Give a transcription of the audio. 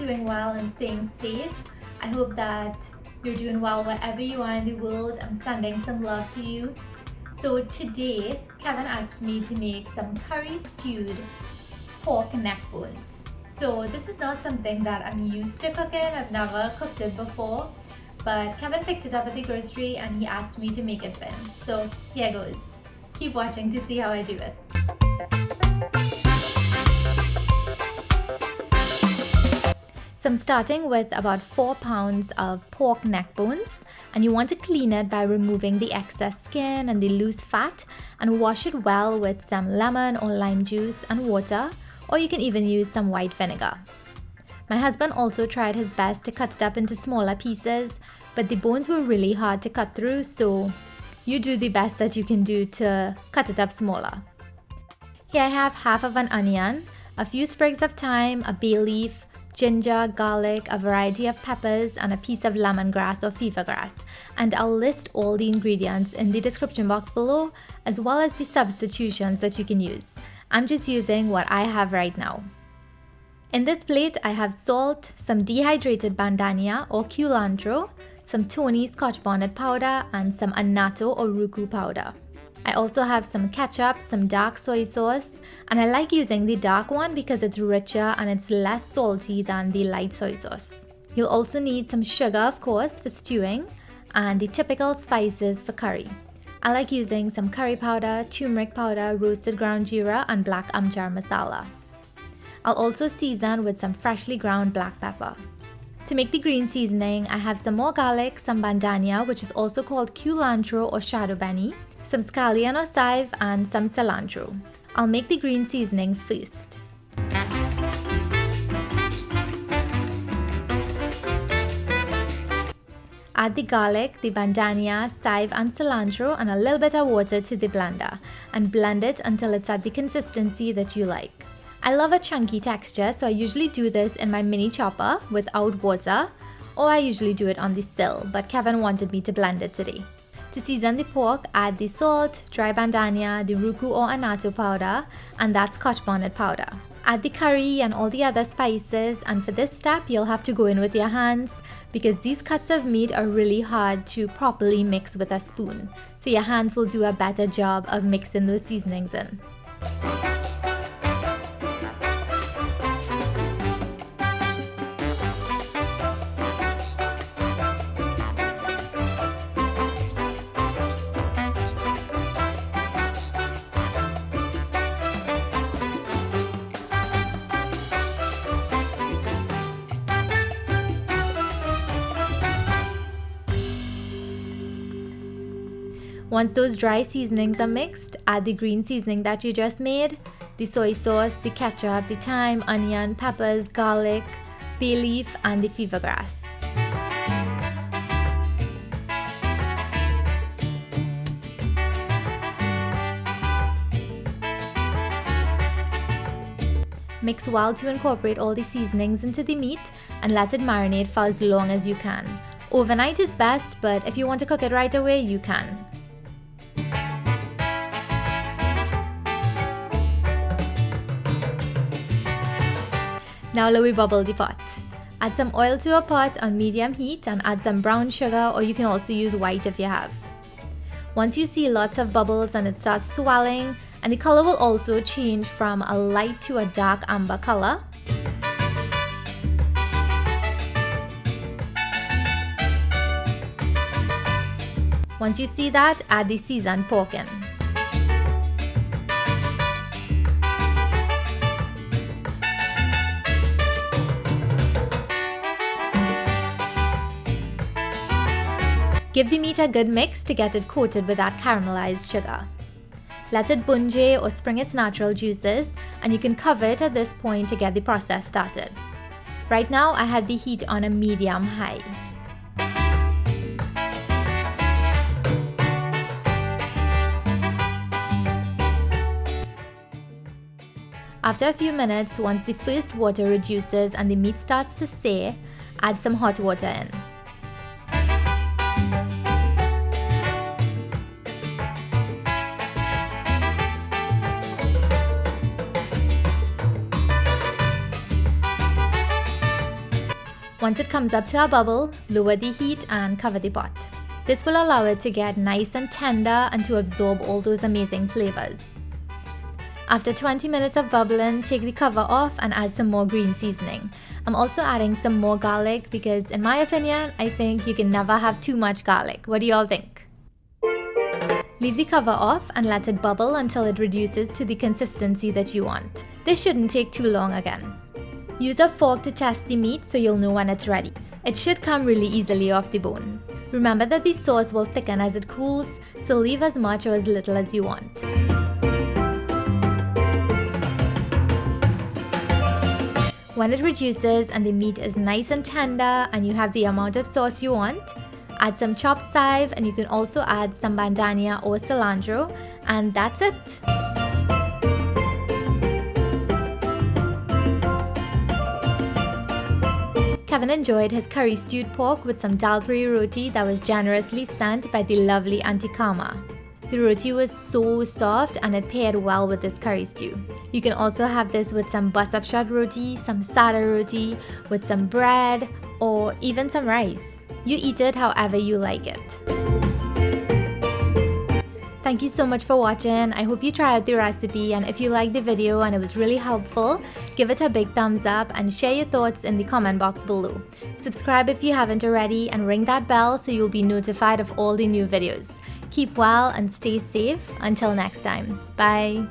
doing well and staying safe. I hope that you're doing well wherever you are in the world. I'm sending some love to you. So today, Kevin asked me to make some curry stewed pork neck bones. So this is not something that I'm used to cooking. I've never cooked it before. But Kevin picked it up at the grocery and he asked me to make it for him. So here goes. Keep watching to see how I do it. So I'm starting with about 4 pounds of pork neck bones, and you want to clean it by removing the excess skin and the loose fat and wash it well with some lemon or lime juice and water, or you can even use some white vinegar. My husband also tried his best to cut it up into smaller pieces, but the bones were really hard to cut through, so you do the best that you can do to cut it up smaller. Here I have half of an onion, a few sprigs of thyme, a bay leaf, ginger, garlic, a variety of peppers, and a piece of lemongrass or fevergrass. And I'll list all the ingredients in the description box below, as well as the substitutions that you can use. I'm just using what I have right now. In this plate, I have salt, some dehydrated bandhania or culantro, some Trini scotch bonnet powder, and some annatto or roucou powder. I also have some ketchup, some dark soy sauce, and I like using the dark one because it's richer and it's less salty than the light soy sauce. You'll also need some sugar, of course, for stewing, and the typical spices for curry. I like using some curry powder, turmeric powder, roasted ground jeera, and black amchar masala. I'll also season with some freshly ground black pepper. To make the green seasoning, I have some more garlic, some bandhania, which is also called culantro or shadow beni, some scallion or chive, and some cilantro. I'll make the green seasoning first. Add the garlic, the bandhania, chive, and cilantro, and a little bit of water to the blender, and blend it until it's at the consistency that you like. I love a chunky texture, so I usually do this in my mini chopper without water, or I usually do it on the sill, but Kevin wanted me to blend it today. To season the pork, add the salt, dry bandhania, the roucou or annatto powder, and that scotch bonnet powder. Add the curry and all the other spices, and for this step you'll have to go in with your hands because these cuts of meat are really hard to properly mix with a spoon. So your hands will do a better job of mixing those seasonings in. Once those dry seasonings are mixed, add the green seasoning that you just made, the soy sauce, the ketchup, the thyme, onion, peppers, garlic, bay leaf, and the fevergrass. Mix well to incorporate all the seasonings into the meat and let it marinate for as long as you can. Overnight is best, but if you want to cook it right away, you can. Now let me bubble the pot. Add some oil to a pot on medium heat and add some brown sugar, or you can also use white if you have. Once you see lots of bubbles and it starts swelling, and the color will also change from a light to a dark amber color, once you see that, add the seasoned pork in. Give the meat a good mix to get it coated with that caramelized sugar. Let it bunjay or spring its natural juices, and you can cover it at this point to get the process started. Right now I have the heat on a medium high. After a few minutes, once the first water reduces and the meat starts to sear, add some hot water in. Once it comes up to a bubble, lower the heat and cover the pot. This will allow it to get nice and tender and to absorb all those amazing flavors. After 20 minutes of bubbling, take the cover off and add some more green seasoning. I'm also adding some more garlic because in my opinion, I think you can never have too much garlic. What do y'all think? Leave the cover off and let it bubble until it reduces to the consistency that you want. This shouldn't take too long again. Use a fork to test the meat so you'll know when it's ready. It should come really easily off the bone. Remember that the sauce will thicken as it cools, so leave as much or as little as you want. When it reduces and the meat is nice and tender and you have the amount of sauce you want, add some chopped thyme, and you can also add some bandhania or cilantro, and that's it. Kevin enjoyed his curry stewed pork with some dal puri roti that was generously sent by the lovely Auntie Karma. The roti was so soft and it paired well with this curry stew. You can also have this with some bus-up shot roti, some sada roti, with some bread, or even some rice. You eat it however you like it. Thank you so much for watching. I hope you try out the recipe, and if you liked the video and it was really helpful, give it a big thumbs up and share your thoughts in the comment box below. Subscribe if you haven't already and ring that bell so you'll be notified of all the new videos. Keep well and stay safe. Until next time. Bye.